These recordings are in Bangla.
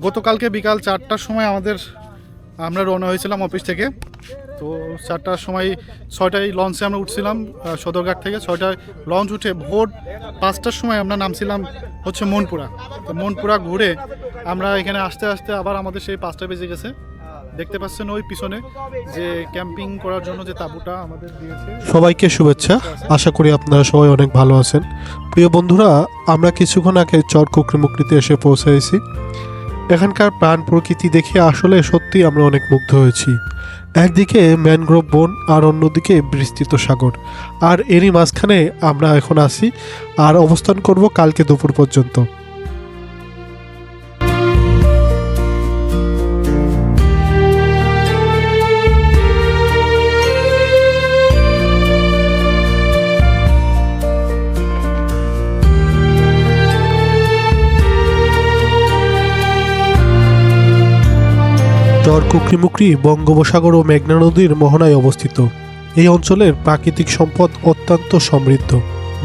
গতকালকে বিকাল 4টার সময় আমরা রওনা হয়েছিলাম অফিস থেকে। তো 4টার সময় 6টায় লঞ্চে আমরা উঠছিলাম সদরঘাট থেকে। 6টায় লঞ্চ উঠে ভোর 5টার সময় আমরা নামছিলাম হচ্ছে মনপুরা। তো মনপুরা ঘুরে আমরা এখানে আসতে আসতে আবার আমাদের সেই 5টা বেজে গেছে। দেখতে পাচ্ছেন ওই পিছনে যে ক্যাম্পিং করার জন্য যে তাঁবুটা আমাদের দিয়েছে। সবাইকে শুভেচ্ছা, আশা করি আপনারা সবাই অনেক ভালো আছেন। প্রিয় বন্ধুরা, আমরা কিছুক্ষণ আগে চর কুকরিমুকরিতে এসে পৌঁছেছি। এখানকার প্রাণ প্রকৃতি দেখে আসলে সত্যি আমরা অনেক মুগ্ধ হয়েছি। একদিকে ম্যানগ্রোভ বন আর অন্যদিকে বিস্তৃত সাগর, আর এরই মাঝখানে আমরা এখন আছি আর অবস্থান করব কালকে দুপুর পর্যন্ত। চর কুকরিমুকরি বঙ্গোপসাগর ও মেঘনা নদীর মোহনায় অবস্থিত। এই অঞ্চলের প্রাকৃতিক সম্পদ অত্যন্ত সমৃদ্ধ,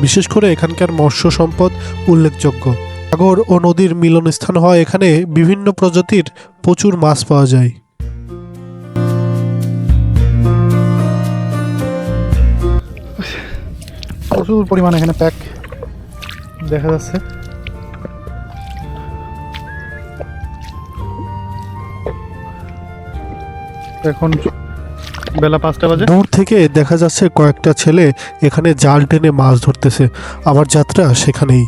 বিশেষ করে এখানকার মৎস্য সম্পদ উল্লেখযোগ্য। সাগর ও নদীর মিলনস্থান হয় এখানে বিভিন্ন প্রজাতির প্রচুর মাছ পাওয়া যায়। প্রচুর পরিমাণে এখানে প্যাক দেখা যাচ্ছে। এখন বেলা 5টা বাজে। দূর থেকে দেখা যাচ্ছে কয়েকটা ছেলে এখানে জাল টেনে মাছ ধরতেছে। আমার যাত্রা সেখানেই।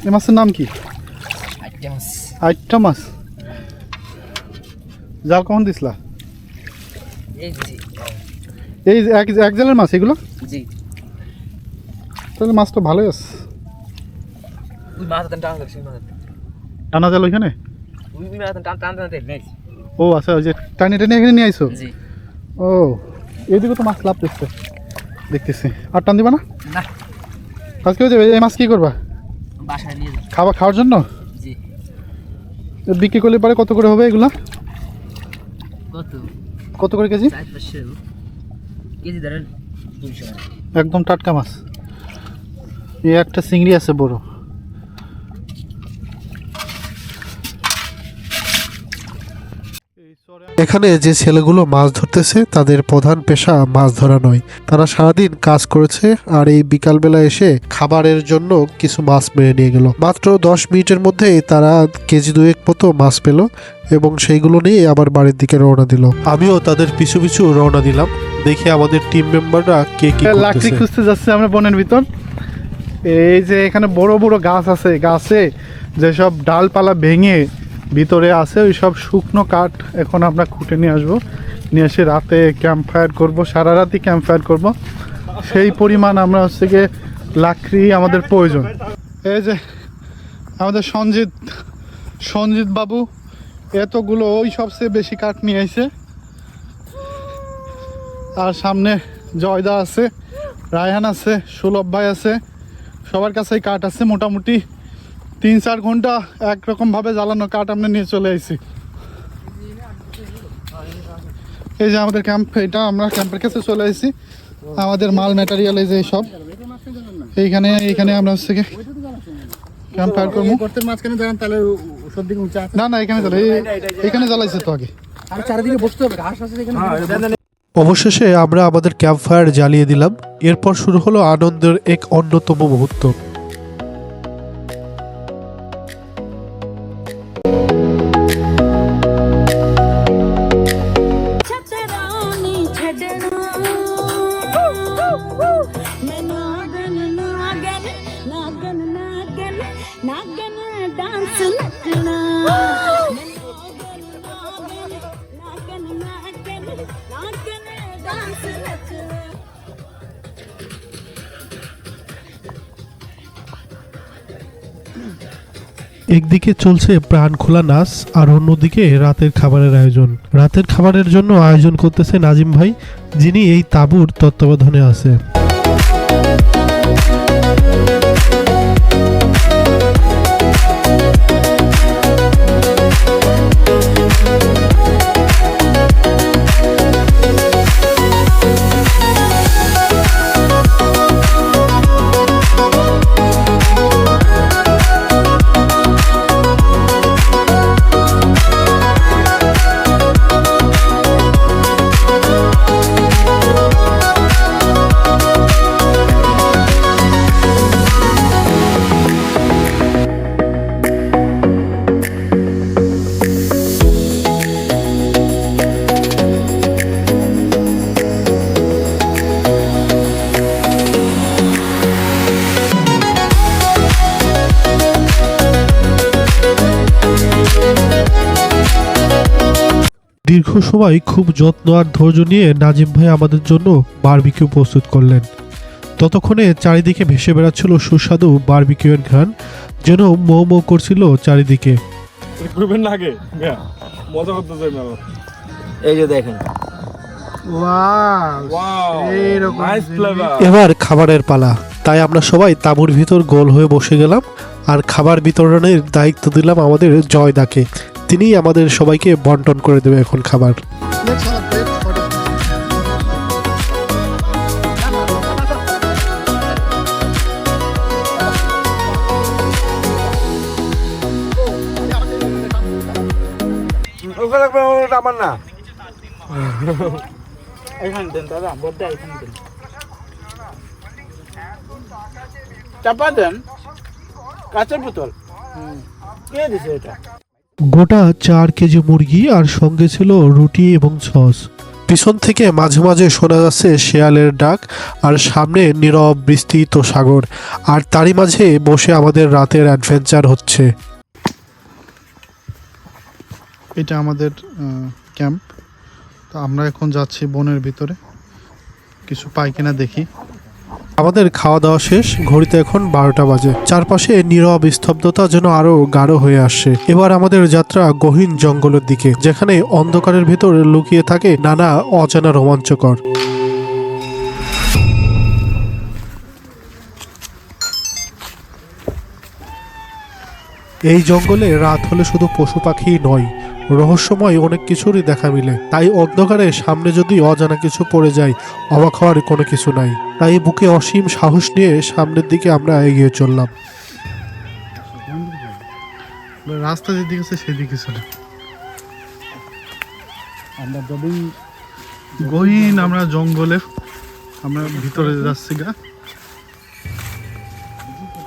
এই মাছের নাম কি? আইট্টা মাছ। জাল কখন দিসলা? এই এক জালের মাছ এগুলো? জি। তাহলে মাছ তো ভালোই আছে। টানা জাল ওইখানে? ও আচ্ছা, ওই যে টানি টানি এখানে নিয়ে আইসো? জি। ও, এইদিকে তো মাছ লাভ দেখতেছি। আর টান দিবা না? না। আজকে ওই যে এই মাছ কি করবা? বাসায় নিয়ে যাবো। খাওয়ার জন্য? জি। বিক্রি করলে পরে কত করে হবে এগুলা? কত করে কেজি? 400 কেজি ধরেন 200। একদম টাটকা মাছ। এই একটা চিংড়ি আছে বড়। এখানে যে ছেলেগুলো মাছ ধরতেছে তাদের প্রধান পেশা মাছ ধরা নয়। তারা সারাদিন কাজ করেছে আর এই বিকালবেলা এসে খাবারের জন্য কিছু মাছ মেরে নিয়ে গেল। মাত্র 10 মিনিটের মধ্যেই তারা কেজি 2 মতো মাছ পেল এবং সেইগুলো নিয়ে আবার বাড়ির দিকে রওনা দিল। আমিও তাদের পিছু পিছু রওনা দিলাম। দেখি আমাদের টিম মেম্বাররা কে কি লাকড়ি খুঁজতে যাচ্ছে আমরা বনের ভিতর। এই যে এখানে বড় বড় গাছ আছে, গাছে যেসব ডালপালা ভেঙে ভিতরে আছে ওই সব শুকনো কাঠ এখন আমরা খুঁটে নিয়ে আসবো। নিয়ে এসে রাতে ক্যাম্প ফায়ার করবো, সারা রাতই ক্যাম্প ফায়ার করবো। সেই পরিমাণ আমরা হচ্ছে গিয়ে লাকড়ি আমাদের প্রয়োজন। এই যে আমাদের সঞ্জিত বাবু এতগুলো ওই সবচেয়ে বেশি কাঠ নিয়ে আসে। আর সামনে জয়দা আছে, রায়হান আছে, সুলভ ভাই আছে, সবার কাছেই কাঠ আছে। মোটামুটি 3-4 ঘন্টা একরকমভাবে জ্বালানো কাঠ আমরা নিয়ে চলে আসছি। এই যে আমাদের ক্যাম্প, এটা আমরা ক্যাম্পের কাছে চলে আসছি। আমাদের মাল ম্যাটেরিয়াল এই যে সব এইখানে আমরা হচ্ছে ক্যাম্প ফায়ার করবো। না না, এখানে চলে, এখানে জ্বালাইছে তো আগে। অবশেষে আমরা আমাদের ক্যাম্প ফায়ার জ্বালিয়ে দিলাম। এরপর শুরু হলো আনন্দের এক অন্যতম মুহূর্ত। একদিকে চলছে প্রাণ খোলা নাচ আর অন্যদিকে রাতের খাবারের আয়োজন। রাতের খাবারের জন্য আয়োজন করতেছে নাজিম ভাই, যিনি এই তাঁবুর তত্ত্বাবধানে আছে। দীর্ঘ সময় খুব যত্ন আর ধৈর্য নিয়ে নাজিম ভাই আমাদের জন্য বারবিকিউ প্রস্তুত করলেন। ততক্ষণে চারিদিকে ভেসে বেড়াচ্ছিল সুস্বাদু বারবিকিউয়ের ঘ্রাণ, যেন মৌ মৌ করছিল চারিদিকে। করবেন না আগে মজা করতে চাই না। এই যে দেখেন, এবার খাবারের পালা, তাই আমরা সবাই তাঁবুর ভিতর গোল হয়ে বসে গেলাম আর খাবার বিতরণের দায়িত্ব দিলাম আমাদের জয়দাকে। তিনিই আমাদের সবাইকে বন্টন করে দেবে এখন খাবার। আমার না এখানে দেন দাদা, বড়টা এখানে দেন, চাপা দেন, কাঁচের বোতল। কে দিছে এটা? গোটা 4 কেজি মুরগি আর সঙ্গে ছিল রুটি এবং সস। পিছন থেকে মাঝে মাঝে শোনা যাচ্ছে শেয়ালের ডাক আর সামনে নীরব বিস্তৃত সাগর, আর তারই মাঝে বসে আমাদের রাতের অ্যাডভেঞ্চার হচ্ছে। এটা আমাদের ক্যাম্প। তো আমরা এখন যাচ্ছি বনের ভিতরে, কিছু পাই কিনা দেখি। আমাদের খাওয়া দাওয়া শেষ, ঘড়িতে এখন 12টা বাজে। চারপাশে নীরব স্তব্ধতা যেন আরো গাঢ় হয়ে আসছে। এবার আমাদের যাত্রা গহীন জঙ্গলের দিকে, যেখানে অন্ধকারের ভিতর লুকিয়ে থাকে নানা অজানা রোমাঞ্চকর। এই জঙ্গলে রাত হলে শুধু পশু পাখি নয়, রহস্যময় অনেক কিছুরই দেখা মিলে। তাই অন্ধকারে সামনে যদি অজানা কিছু পড়ে যায়, অবাক হওয়ার কোনো কিছু নাই। তাই বুকে অসীম সাহস নিয়ে সামনের দিকে আমরা এগিয়ে চললাম। রাস্তা যেদিকে আছে সেদিকে চলে আমরা যদি গহীন, আমরা জঙ্গলে আমরা ভিতরে যাচ্ছি গা।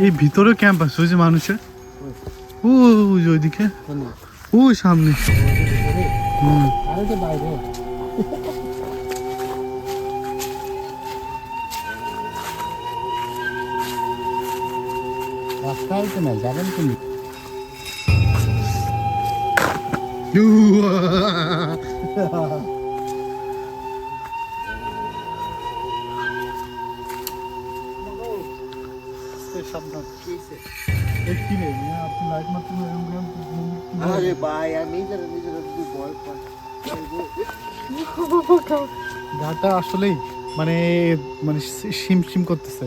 এই ভিতরে ক্যাম্প আছে, ওই যে মানুষের ওই যে ওইদিকে, ওই সামনে। আরে তো বাইরে রাস্তায় তো না, যাবেন তুমি। আরে ভাই আর নিজের নিজের যদি ভয় পায়। গাটা আসলেই মানে মানে শিম শিম করতেছে।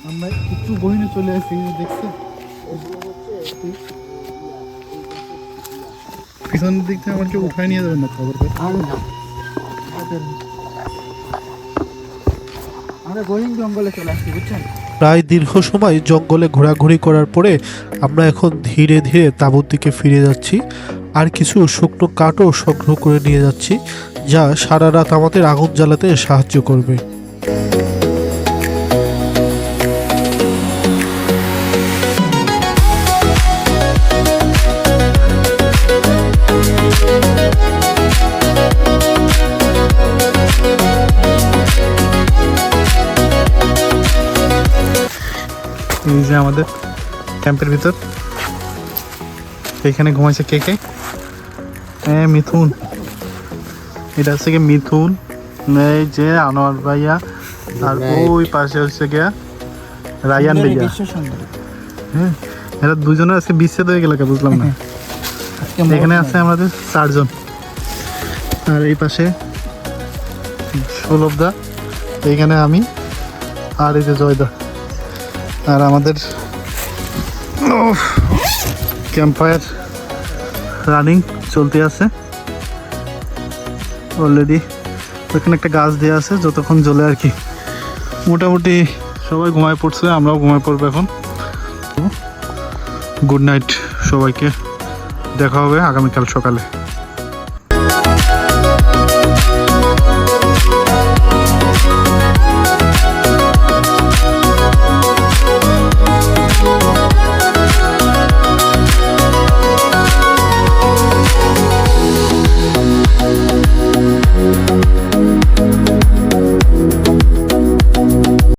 আমরা একটু গহীনে চলে আসি, দেখছি পিছনের দিক থেকে আমার কেউ উঠায় নিয়ে যাবেন না খবর করে। আমরা গহীন জঙ্গলে চলে আসছি, বুঝছেন? প্রায় দীর্ঘ সময় জঙ্গলে ঘোরাঘুরি করার পরে আমরা এখন ধীরে ধীরে তাঁবুর দিকে ফিরে যাচ্ছি, আর কিছু শুকনো কাঠও সংগ্রহ করে নিয়ে যাচ্ছি, যা সারা রাত আমাদের আগুন জ্বালাতে সাহায্য করবে। এই যে আমাদের ক্যাম্পের ভিতর, এখানে ঘুমাইছে কে কে? হ্যাঁ, মিথুন। এটা হচ্ছে গিয়ে মিথুন, এই যে আনোয়ার ভাইয়া, আর ওই পাশে হচ্ছে গিয়া রায়ান ভাইয়া। বিশ্ব সুন্দর। হ্যাঁ, এরা দুজনে আজকে বিচ্ছেদ হয়ে গেল, বুঝলাম না। এখানে আছে আমাদের 4 জন, আর এই পাশে সৌলভদা, এইখানে আমি, আর এই যে জয়দা, আর আমাদের ক্যাম্প ফায়ার রানিং চলতে আছে অলরেডি। ওখানে একটা গাছ দেওয়া আছে, যতক্ষণ জ্বলে আর কি। মোটামুটি সবাই ঘুমায় পড়ছে, আমরাও ঘুমায় পড়বো এখন। গুড নাইট সবাইকে, দেখা হবে আগামীকাল সকালে।